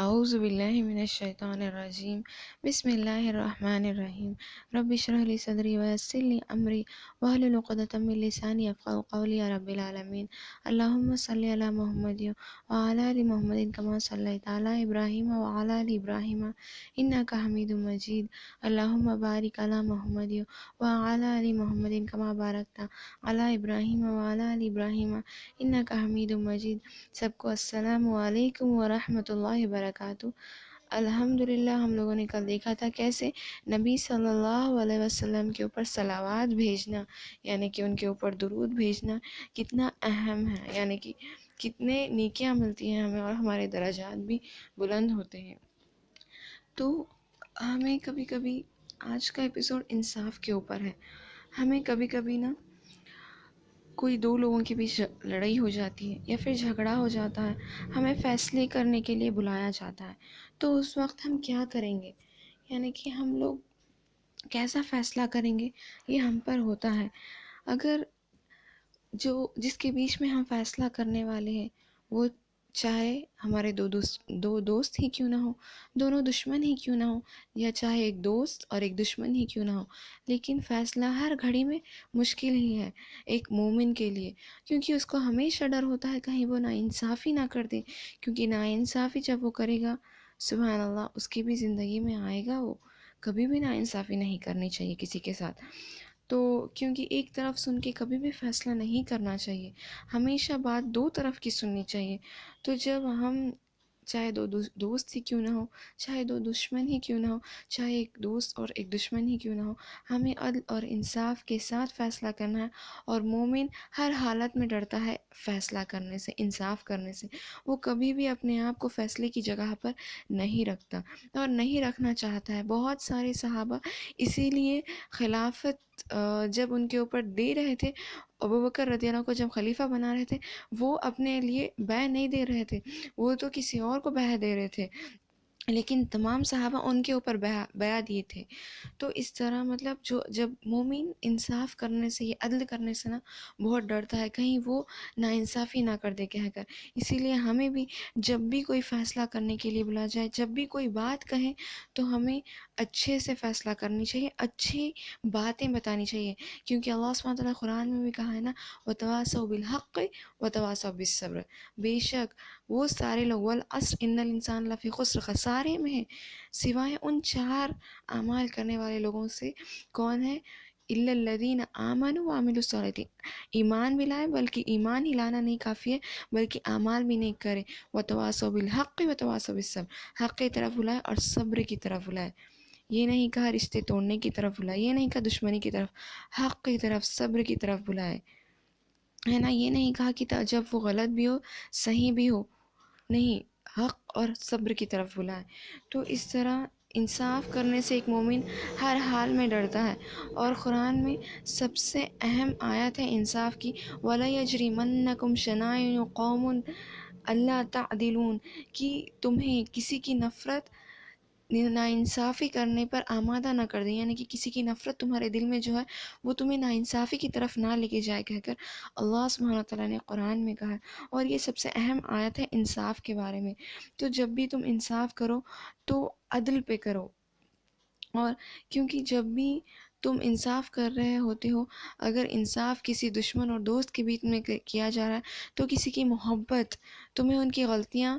اعوذ باللہ من الشیطان الرجیم بسم اللہ الرحمن الرحیم رب اشرح لی صدری ویسر لی امری واحلل عقدۃ من لسانی یفقہوا قولی یا رب العالمین اللہم صلی علی محمد وعلی آل محمد کما صلیت علی ابراہیم وعلی آل ابراہیم انک حمید مجید اللہم بارک علی محمد وعلی آل محمد کما بارکت علی ابراہیم وعلی آل ابراہیم انک حمید مجید۔ سب کو السلام علیکم ورحمۃ اللہ وبرکاتہ۔ الحمدللہ ہم لوگوں نے کل دیکھا تھا کیسے نبی صلی اللہ علیہ وسلم کے اوپر صلوات بھیجنا، یعنی کہ ان کے اوپر درود بھیجنا کتنا اہم ہے، یعنی کہ کتنے نیکیاں ملتی ہیں ہمیں اور ہمارے درجات بھی بلند ہوتے ہیں۔ تو ہمیں کبھی کبھی، آج کا ایپیسوڈ انصاف کے اوپر ہے، ہمیں کبھی کبھی نا کوئی دو لوگوں کے بیچ لڑائی ہو جاتی ہے یا پھر جھگڑا ہو جاتا ہے، ہمیں فیصلے کرنے کے لیے بلایا جاتا ہے، تو اس وقت ہم کیا کریں گے، یعنی کہ ہم لوگ کیسا فیصلہ کریں گے، یہ ہم پر ہوتا ہے۔ اگر جس کے بیچ میں ہم فیصلہ کرنے والے ہیں وہ چاہے ہمارے دو دوست ہی کیوں نہ ہو، دونوں دشمن ہی کیوں نہ ہو، یا چاہے ایک دوست اور ایک دشمن ہی کیوں نہ ہو، لیکن فیصلہ ہر گھڑی میں مشکل ہی ہے ایک مومن کے لیے، کیونکہ اس کو ہمیشہ ڈر ہوتا ہے کہیں وہ ناانصافی نہ کر دے، کیونکہ ناانصافی جب وہ کرے گا، سبحان اللہ، اس کی بھی زندگی میں آئے گا، وہ کبھی بھی ناانصافی نہیں کرنی چاہیے کسی کے ساتھ۔ تو کیونکہ ایک طرف سن کے کبھی بھی فیصلہ نہیں کرنا چاہیے، ہمیشہ بات دو طرف کی سننی چاہیے۔ تو جب ہم چاہے دو دوست ہی کیوں نہ ہو، چاہے دو دشمن ہی کیوں نہ ہو، چاہے ایک دوست اور ایک دشمن ہی کیوں نہ ہو، ہمیں عدل اور انصاف کے ساتھ فیصلہ کرنا ہے، اور مومن ہر حالت میں ڈرتا ہے فیصلہ کرنے سے، انصاف کرنے سے، وہ کبھی بھی اپنے آپ کو فیصلے کی جگہ پر نہیں رکھتا اور نہیں رکھنا چاہتا ہے۔ بہت سارے صحابہ اسی لیے خلافت جب ان کے اوپر دے رہے تھے، ابوبکر رضی اللہ کو جب خلیفہ بنا رہے تھے، وہ اپنے لیے بیعت نہیں دے رہے تھے، وہ تو کسی اور کو بیعت دے رہے تھے، لیکن تمام صحابہ ان کے اوپر بیعت دیے تھے۔ تو اس طرح مطلب جب مومن انصاف کرنے سے، یہ عدل کرنے سے نا بہت ڈرتا ہے کہیں وہ ناانصافی نہ کر دے کہہ کر۔ اسی لیے ہمیں بھی جب بھی کوئی فیصلہ کرنے کے لیے بلا جائے، جب بھی کوئی بات کہیں، تو ہمیں اچھے سے فیصلہ کرنی چاہیے، اچھی باتیں بتانی چاہیے، کیونکہ اللہ سبحانہ وتعالیٰ قرآن میں بھی کہا ہے نا، وَتَوَاصَوْا بِالْحَقِّ وَتَوَاصَوْا بِالصَّبْرِ، بے شک وہ سارے لوگ، والعصر ان الانسان لفی خسر، خسارے میں ہیں، سوائے ان چار اعمال کرنے والے لوگوں سے۔ کون ہے؟ الا الذین آمنوا وعملوا الصالحات، ایمان بھی لائے، بلکہ ایمان ہی لانا نہیں کافی ہے، بلکہ اعمال بھی نہیں کرے، وتواصوا بالحق وتواصوا بالصبر، حق کی طرف بلائے اور صبر کی طرف بلائے۔ یہ نہیں کہا رشتے توڑنے کی طرف بلائے، یہ نہیں کہا دشمنی کی طرف، حق کی طرف، صبر کی طرف بلائے، ہے نا۔ یہ نہیں کہا کہ جب وہ غلط بھی ہو صحیح بھی ہو، نہیں، حق اور صبر کی طرف بلائے۔ تو اس طرح انصاف کرنے سے ایک مومن ہر حال میں ڈرتا ہے، اور قرآن میں سب سے اہم آیت ہے انصاف کی، وَلَا يَجْرِمَنَّكُمْ شَنَآنُ قَوْمٍ أَلَّا تَعْدِلُوا، کہ تمہیں کسی کی نفرت ناانصافی کرنے پر آمادہ نہ کر دیں، یعنی کہ کسی کی نفرت تمہارے دل میں جو ہے وہ تمہیں ناانصافی کی طرف نہ لے کے جائے کہہ کر اللہ سبحانہ تعالیٰ نے قرآن میں کہا ہے، اور یہ سب سے اہم آیت ہے انصاف کے بارے میں۔ تو جب بھی تم انصاف کرو تو عدل پہ کرو، اور کیونکہ جب بھی تم انصاف کر رہے ہوتے ہو، اگر انصاف کسی دشمن اور دوست کے بیچ میں کیا جا رہا ہے، تو کسی کی محبت تمہیں ان کی غلطیاں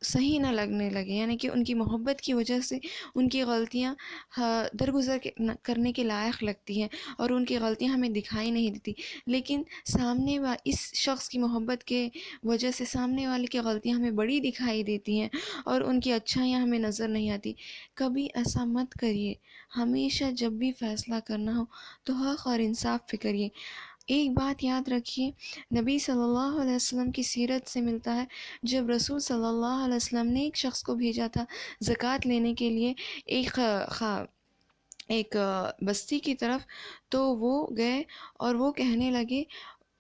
صحیح نہ لگنے لگے، یعنی کہ ان کی محبت کی وجہ سے ان کی غلطیاں درگزر کرنے کے لائق لگتی ہیں، اور ان کی غلطیاں ہمیں دکھائی نہیں دیتی، لیکن اس شخص کی محبت کے وجہ سے سامنے والے کی غلطیاں ہمیں بڑی دکھائی دیتی ہیں، اور ان کی اچھائیاں ہمیں نظر نہیں آتی۔ کبھی ایسا مت کریے، ہمیشہ جب بھی فیصلہ کرنا ہو تو حق اور انصاف پہ کریے۔ ایک بات یاد رکھیے، نبی صلی اللہ علیہ وسلم کی سیرت سے ملتا ہے، جب رسول صلی اللہ علیہ وسلم نے ایک شخص کو بھیجا تھا زکوٰۃ لینے کے لیے ایک بستی کی طرف، تو وہ گئے اور وہ کہنے لگے،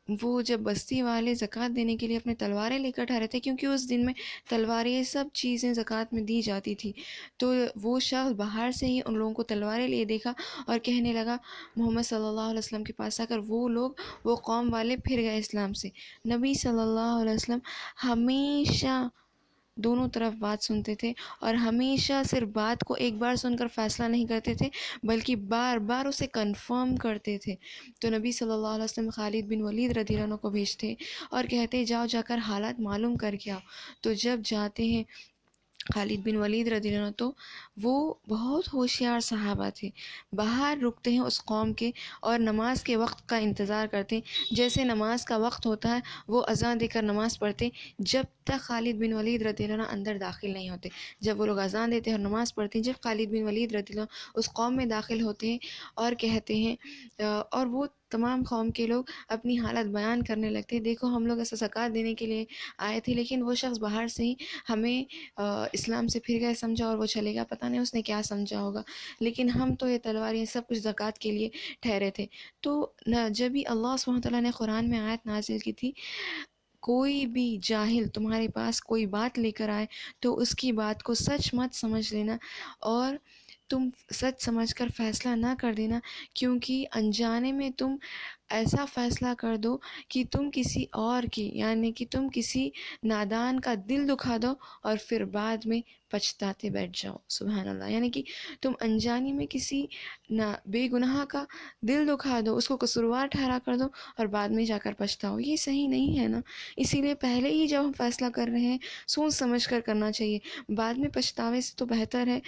وہ جب بستی والے زکوٰۃ دینے کے لیے اپنے تلواریں لے کر ٹھہرے تھے، کیونکہ اس دن میں تلواریں یہ سب چیزیں زکوٰۃ میں دی جاتی تھی، تو وہ شخص باہر سے ہی ان لوگوں کو تلواریں لیے دیکھا اور کہنے لگا محمد صلی اللہ علیہ وسلم کے پاس آ کر، وہ قوم والے پھر گئے اسلام سے۔ نبی صلی اللہ علیہ وسلم ہمیشہ دونوں طرف بات سنتے تھے، اور ہمیشہ صرف بات کو ایک بار سن کر فیصلہ نہیں کرتے تھے بلکہ بار بار اسے کنفرم کرتے تھے۔ تو نبی صلی اللہ علیہ وسلم خالد بن ولید رضی اللہ عنہ کو بھیجتے اور کہتے جاؤ جا کر حالات معلوم کر کے آؤ۔ تو جب جاتے ہیں خالد بن ولید رضی اللہ عنہ، تو وہ بہت ہوشیار صحابہ تھے، باہر رکتے ہیں اس قوم کے اور نماز کے وقت کا انتظار کرتے ہیں۔ جیسے نماز کا وقت ہوتا ہے وہ اذان دے کر نماز پڑھتے، جب تک خالد بن ولید رضی اللہ عنہ اندر داخل نہیں ہوتے۔ جب وہ لوگ اذان دیتے ہیں اور نماز پڑھتے ہیں، جب خالد بن ولید رضی اللہ عنہ اس قوم میں داخل ہوتے ہیں اور کہتے ہیں اور وہ تمام قوم کے لوگ اپنی حالت بیان کرنے لگتے ہیں، دیکھو ہم لوگ ایسا زکوٰۃ دینے کے لیے آئے تھے، لیکن وہ شخص باہر سے ہی ہمیں اسلام سے پھر گئے سمجھا اور وہ چلے گا، پتہ نہیں اس نے کیا سمجھا ہوگا، لیکن ہم تو یہ تلوار یہ سب کچھ زکوٰۃ کے لیے ٹھہرے تھے۔ تو جب ہی اللہ سبحانہ تعالیٰ نے قرآن میں آیت نازل کی تھی، کوئی بھی جاہل تمہارے پاس کوئی بات لے کر آئے تو اس کی بات کو سچ مت سمجھ لینا، اور تم سچ سمجھ کر فیصلہ نہ کر دینا، کیونکہ انجانے میں تم ایسا فیصلہ کر دو کہ تم کسی اور کی، یعنی کہ تم کسی نادان کا دل دکھا دو اور پھر بعد میں پچھتاتے بیٹھ جاؤ۔ سبحان اللہ، یعنی کہ تم انجانے میں کسی بے گناہ کا دل دکھا دو، اس کو قصوروار ٹھہرا کر دو اور بعد میں جا کر پچھتاؤ، یہ صحیح نہیں ہے نا۔ اسی لیے پہلے ہی جب ہم فیصلہ کر رہے ہیں سوچ سمجھ کر کرنا چاہیے، بعد میں پچھتاوے سے تو بہتر ہے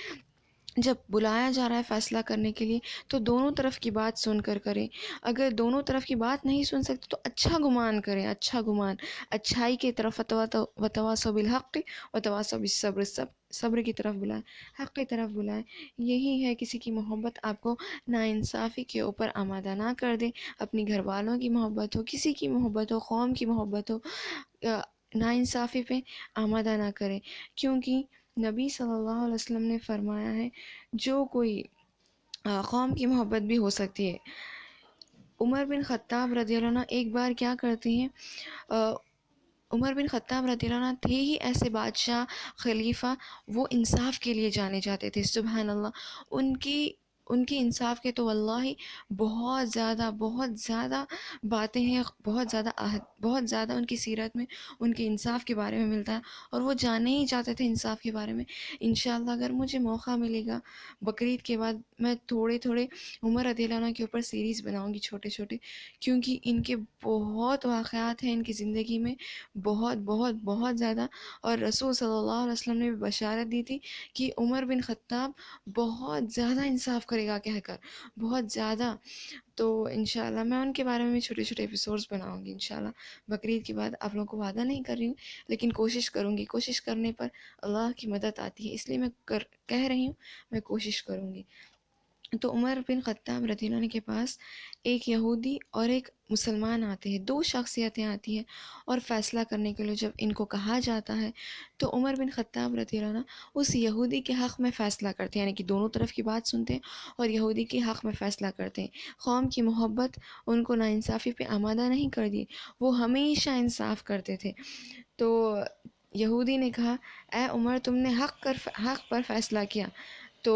جب بلایا جا رہا ہے فیصلہ کرنے کے لیے تو دونوں طرف کی بات سن کر کریں۔ اگر دونوں طرف کی بات نہیں سن سکتے تو اچھا گمان کریں، اچھا گمان، اچھائی کی طرف، وتواصوا بالحق وتواصوا بالصبر، صبر کی طرف بلائیں، حق کی طرف بلائیں۔ یہی ہے، کسی کی محبت آپ کو ناانصافی کے اوپر آمادہ نہ کر دے، اپنی گھر والوں کی محبت ہو، کسی کی محبت ہو، قوم کی محبت ہو، ناانصافی پہ آمادہ نہ کرے، کیونکہ نبی صلی اللہ علیہ وسلم نے فرمایا ہے جو کوئی قوم کی محبت بھی ہو سکتی ہے۔ عمر بن خطاب رضی اللہ عنہ ایک بار کیا کرتے ہیں، عمر بن خطاب رضی اللہ عنہ تھے ہی ایسے بادشاہ، خلیفہ، وہ انصاف کے لیے جانے جاتے تھے۔ سبحان اللہ، ان کی انصاف کے تو واللہ بہت زیادہ باتیں ہیں، بہت زیادہ ان کی سیرت میں ان کے انصاف کے بارے میں ملتا ہے، اور وہ جانے ہی چاہتے تھے انصاف کے بارے میں۔ انشاءاللہ اگر مجھے موقع ملے گا بقرعید کے بعد میں تھوڑے عمر رضی اللہ عنہ کے اوپر سیریز بناؤں گی، چھوٹے چھوٹے، کیونکہ ان کے بہت واقعات ہیں ان کی زندگی میں، بہت بہت بہت زیادہ، اور رسول صلی اللہ علیہ وسلم نے بھی بشارت دی تھی کہ عمر بن خطاب بہت زیادہ انصاف کرے گا کہہ کر، بہت زیادہ۔ تو انشاءاللہ میں ان کے بارے میں چھوٹے چھوٹے ایپیسوڈز بناؤں گی انشاءاللہ بقرعید کے بعد۔ آپ لوگوں کو وعدہ نہیں کر رہی ہوں، لیکن کوشش کروں گی، کوشش کرنے پر اللہ کی مدد آتی ہے، اس لیے میں کہہ رہی ہوں میں کوشش کروں گی۔ تو عمر بن خطاب رضی اللہ عنہ کے پاس ایک یہودی اور ایک مسلمان آتے ہیں، دو شخصیتیں آتی ہیں، اور فیصلہ کرنے کے لیے جب ان کو کہا جاتا ہے تو عمر بن خطاب رضی اللہ عنہ اس یہودی کے حق میں فیصلہ کرتے ہیں، یعنی کہ دونوں طرف کی بات سنتے ہیں اور یہودی کے حق میں فیصلہ کرتے ہیں۔ قوم کی محبت ان کو ناانصافی پہ آمادہ نہیں کر دی، وہ ہمیشہ انصاف کرتے تھے۔ تو یہودی نے کہا اے عمر، تم نے حق پر فیصلہ کیا۔ تو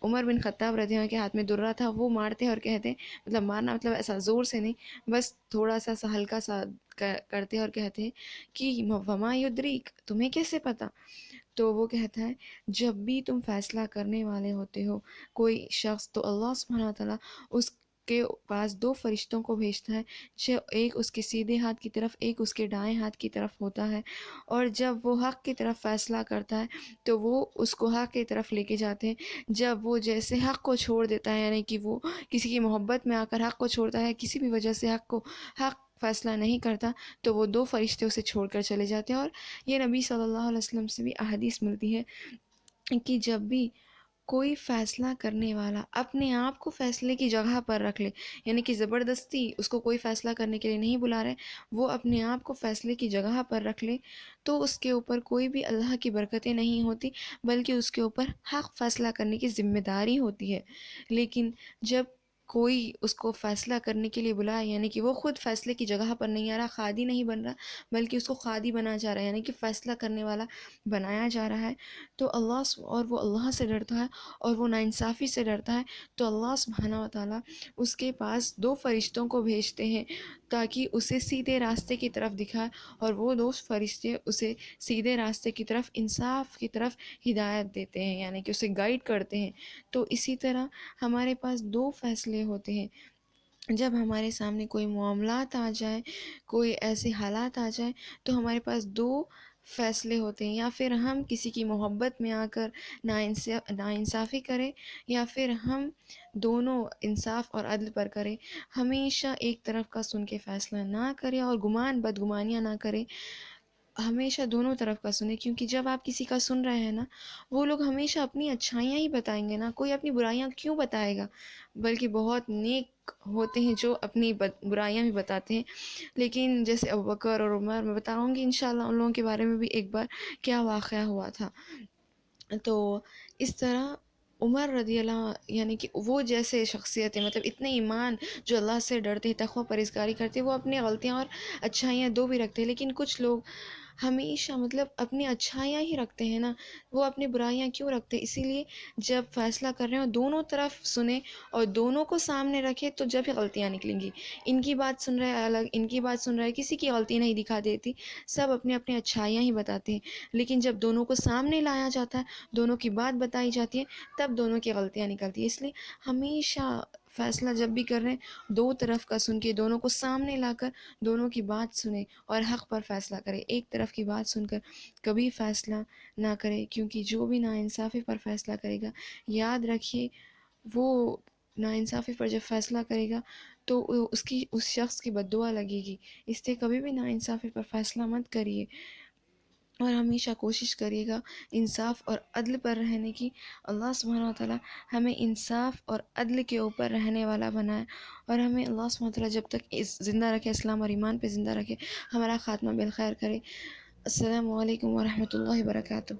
عمر بن خطاب رضی اللہ عنہ کے ہاتھ میں درہ تھا، وہ مارتے اور کہتے، مطلب مارنا مطلب ایسا زور سے نہیں، بس تھوڑا سا ہلکا سا کرتے اور کہتے کہ وما یدریک، تمہیں کیسے پتا؟ تو وہ کہتا ہے جب بھی تم فیصلہ کرنے والے ہوتے ہو کوئی شخص، تو اللہ سبحانہ تعالیٰ اس کے پاس دو فرشتوں کو بھیجتا ہے، جو ایک اس کے سیدھے ہاتھ کی طرف، ایک اس کے دائیں ہاتھ کی طرف ہوتا ہے، اور جب وہ حق کی طرف فیصلہ کرتا ہے تو وہ اس کو حق کی طرف لے کے جاتے ہیں۔ جب وہ جیسے حق کو چھوڑ دیتا ہے، یعنی کہ وہ کسی کی محبت میں آ کر حق کو چھوڑتا ہے، کسی بھی وجہ سے حق فیصلہ نہیں کرتا، تو وہ دو فرشتے اسے چھوڑ کر چلے جاتے ہیں۔ اور یہ نبی صلی اللہ علیہ وسلم سے بھی احادیث ملتی ہے کہ جب بھی کوئی فیصلہ کرنے والا اپنے آپ کو فیصلے کی جگہ پر رکھ لے، یعنی کہ زبردستی اس کو کوئی فیصلہ کرنے کے لیے نہیں بلا رہے، وہ اپنے آپ کو فیصلے کی جگہ پر رکھ لے، تو اس کے اوپر کوئی بھی اللہ کی برکتیں نہیں ہوتی، بلکہ اس کے اوپر حق فیصلہ کرنے کی ذمہ داری ہوتی ہے۔ لیکن جب کوئی اس کو فیصلہ کرنے کے لیے بلائے، یعنی کہ وہ خود فیصلے کی جگہ پر نہیں آ رہا، قاضی نہیں بن رہا، بلکہ اس کو قاضی بنا جا رہا ہے، یعنی کہ فیصلہ کرنے والا بنایا جا رہا ہے، تو وہ اللہ سے ڈرتا ہے اور وہ ناانصافی سے ڈرتا ہے، تو اللہ سبحانہ و تعالیٰ اس کے پاس دو فرشتوں کو بھیجتے ہیں، تاکہ اسے سیدھے راستے کی طرف دکھائے، اور وہ دوست فرشتے اسے سیدھے راستے کی طرف، انصاف کی طرف ہدایت دیتے ہیں، یعنی کہ اسے گائیڈ کرتے ہیں۔ تو اسی طرح ہمارے پاس دو فیصلے ہوتے ہیں۔ جب ہمارے سامنے کوئی معاملات آ جائے، کوئی ایسے حالات آ جائیں، تو ہمارے پاس دو فیصلے ہوتے ہیں، یا پھر ہم کسی کی محبت میں آ کر ناانصافی کریں، یا پھر ہم دونوں انصاف اور عدل پر کریں۔ ہمیشہ ایک طرف کا سن کے فیصلہ نہ کریں اور بدگمانیاں نہ کریں، ہمیشہ دونوں طرف کا سنیں، کیونکہ جب آپ کسی کا سن رہے ہیں نا، وہ لوگ ہمیشہ اپنی اچھائیاں ہی بتائیں گے نا، کوئی اپنی برائیاں کیوں بتائے گا؟ بلکہ بہت نیک ہوتے ہیں جو اپنی برائیاں بھی بتاتے ہیں۔ لیکن جیسے ابوبکر اور عمر، میں بتاؤں گی انشاءاللہ ان لوگوں کے بارے میں بھی ایک بار کیا واقعہ ہوا تھا۔ تو اس طرح عمر رضی اللہ، یعنی کہ وہ جیسے شخصیت ہے، مطلب اتنے ایمان، جو اللہ سے ڈرتے، تقوی پرہیزگاری کرتے، وہ اپنی غلطیاں اور اچھائیاں دو بھی رکھتے ہیں، لیکن کچھ لوگ ہمیشہ مطلب اپنی اچھائیاں ہی رکھتے ہیں نا، وہ اپنی برائیاں کیوں رکھتے؟ اسی لیے جب فیصلہ کر رہے ہوں دونوں طرف سنیں اور دونوں کو سامنے رکھیں، تو جب ہی غلطیاں نکلیں گی۔ ان کی بات سن رہے الگ، ان کی بات سن رہے، کسی کی غلطی نہیں دکھا دیتی، سب اپنے اپنے اچھائیاں ہی بتاتے ہیں۔ لیکن جب دونوں کو سامنے لایا جاتا ہے، دونوں کی بات بتائی جاتی ہے، تب دونوں کی غلطیاں نکلتی ہیں۔ اس لیے ہمیشہ فیصلہ جب بھی کر رہے ہیں، دو طرف کا سن کے، دونوں کو سامنے لا کر دونوں کی بات سنیں اور حق پر فیصلہ کریں۔ ایک طرف کی بات سن کر کبھی فیصلہ نہ کرے، کیونکہ جو بھی ناانصافی پر فیصلہ کرے گا، یاد رکھیے وہ ناانصافی پر جب فیصلہ کرے گا تو اس شخص کی بد دعا لگے گی۔ اس لیے کبھی بھی ناانصافی پر فیصلہ مت کریے، اور ہمیشہ کوشش کریے گا انصاف اور عدل پر رہنے کی۔ اللہ سبحانہ وتعالی ہمیں انصاف اور عدل کے اوپر رہنے والا بنائے، اور ہمیں اللہ سبحانہ وتعالی جب تک زندہ رکھے، اسلام اور ایمان پہ زندہ رکھے، ہمارا خاتمہ بالخیر کرے۔ السلام علیکم ورحمۃ اللہ وبرکاتہ۔